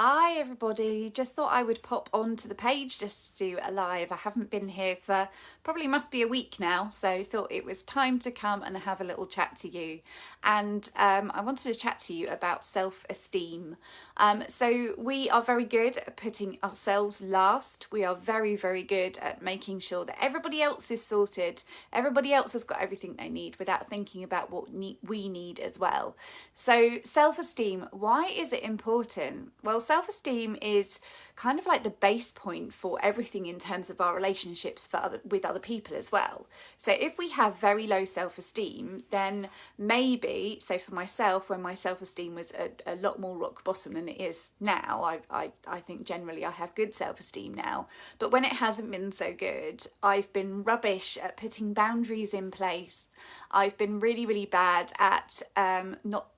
Hi everybody, just thought I would pop onto the page just to do a live. I haven't been here for probably must be a week now, so thought it was time to come and have a little chat to you. And I wanted to chat to you about self-esteem. So we are very good at putting ourselves last. We are very, very good at making sure that everybody else is sorted. Everybody else has got everything they need without thinking about what we need as well. So self-esteem, why is it important? Well, self-esteem is kind of like the base point for everything in terms of our relationships with other people as well. So if we have very low self-esteem, then maybe, so for myself, when my self-esteem was a lot more rock bottom than it is now, I think generally I have good self-esteem now, but when it hasn't been so good, I've been rubbish at putting boundaries in place. I've been really, really bad at not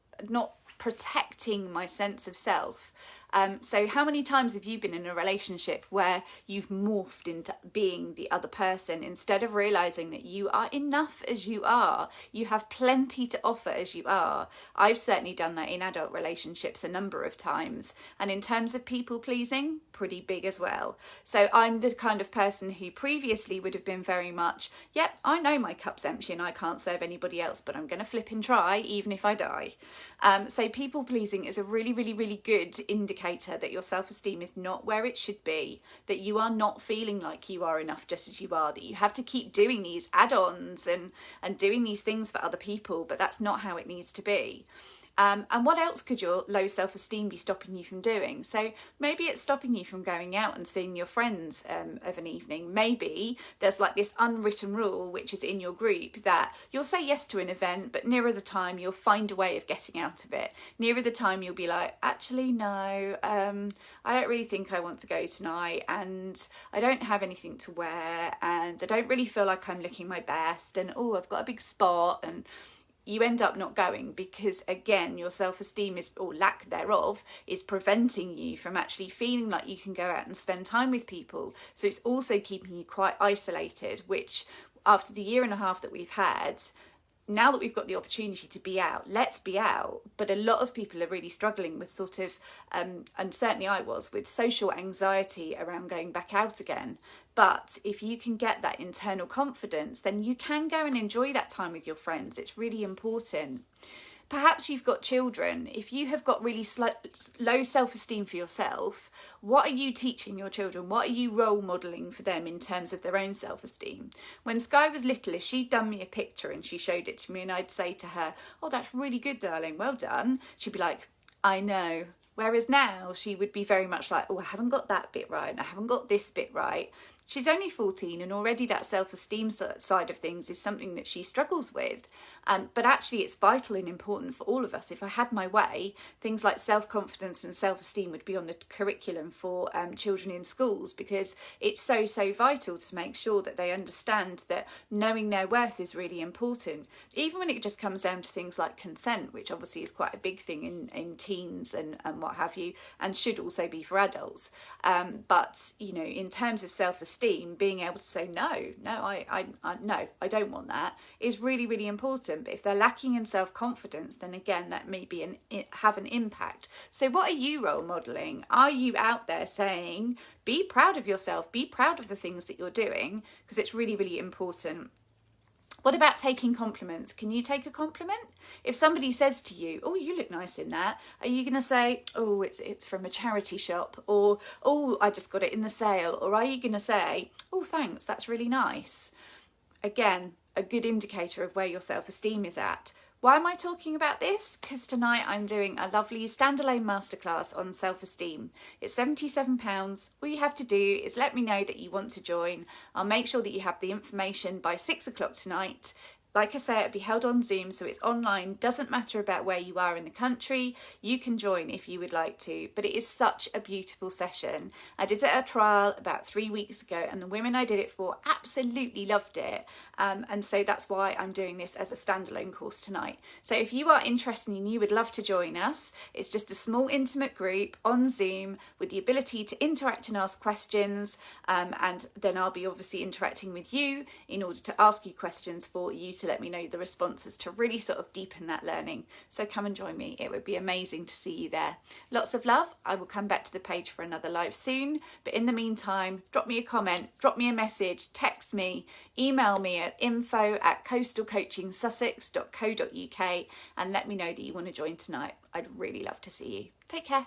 protecting my sense of self. So how many times have you been in a relationship where you've morphed into being the other person instead of realizing that you are enough as you are? You have plenty to offer as you are. I've certainly done that in adult relationships a number of times. And in terms of people pleasing, pretty big as well. So I'm the kind of person who previously would have been very much, yep, I know my cup's empty and I can't serve anybody else, but I'm going to flip and try even if I die. So people pleasing is a really, really, really good indicator that your self-esteem is not where it should be, that you are not feeling like you are enough just as you are, that you have to keep doing these add-ons and doing these things for other people, but that's not how it needs to be. And what else could your low self-esteem be stopping you from doing? So maybe it's stopping you from going out and seeing your friends of an evening. Maybe there's like this unwritten rule, which is in your group, that you'll say yes to an event, but nearer the time you'll find a way of getting out of it. Nearer the time you'll be like, actually, no, I don't really think I want to go tonight, and I don't have anything to wear, and I don't really feel like I'm looking my best, and oh, I've got a big spot, and you end up not going because, again, your self-esteem is, or lack thereof, is preventing you from actually feeling like you can go out and spend time with people. So it's also keeping you quite isolated, which after the year and a half that we've had, now that we've got the opportunity to be out, let's be out. But a lot of people are really struggling with sort of, and certainly I was, with social anxiety around going back out again. But if you can get that internal confidence, then you can go and enjoy that time with your friends. It's really important. Perhaps you've got children. If you have got really low self-esteem for yourself, what are you teaching your children? What are you role modelling for them in terms of their own self-esteem? When Sky was little, if she'd done me a picture and she showed it to me and I'd say to her, oh, that's really good, darling, well done, she'd be like, I know. Whereas now she would be very much like, oh, I haven't got that bit right and I haven't got this bit right. She's only 14 and already that self-esteem side of things is something that she struggles with. But actually it's vital and important for all of us. If I had my way, things like self-confidence and self-esteem would be on the curriculum for children in schools, because it's so, so vital to make sure that they understand that knowing their worth is really important. Even when it just comes down to things like consent, which obviously is quite a big thing in teens and what have you, and should also be for adults. But, you know, in terms of self-esteem, being able to say no, I don't want that is really, really important. But if they're lacking in self-confidence, then again, that may be have an impact. So what are you role modeling? Are you out there saying, be proud of yourself, be proud of the things that you're doing? Because it's really, really important. What about taking compliments? Can you take a compliment? If somebody says to you, oh, you look nice in that, are you going to say, oh, it's from a charity shop, or, oh, I just got it in the sale? Or are you going to say, oh, thanks, that's really nice? Again, a good indicator of where your self-esteem is at. Why am I talking about this? Because tonight I'm doing a lovely standalone masterclass on self-esteem. It's £77. All you have to do is let me know that you want to join. I'll make sure that you have the information by 6 o'clock tonight. Like I say, it'll be held on Zoom, so it's online. Doesn't matter about where you are in the country. You can join if you would like to, but it is such a beautiful session. I did it at a trial about 3 weeks ago, and the women I did it for absolutely loved it. And so that's why I'm doing this as a standalone course tonight. So if you are interested and you would love to join us, it's just a small intimate group on Zoom with the ability to interact and ask questions. And then I'll be obviously interacting with you in order to ask you questions for you to to let me know the responses to really sort of deepen that learning. So come and join me. It would be amazing to see you there. Lots of love. I will come back to the page for another live soon. But in the meantime, drop me a comment, drop me a message, text me, email me at info@coastalcoachingsussex.co.uk and let me know that you want to join tonight. I'd really love to see you. Take care.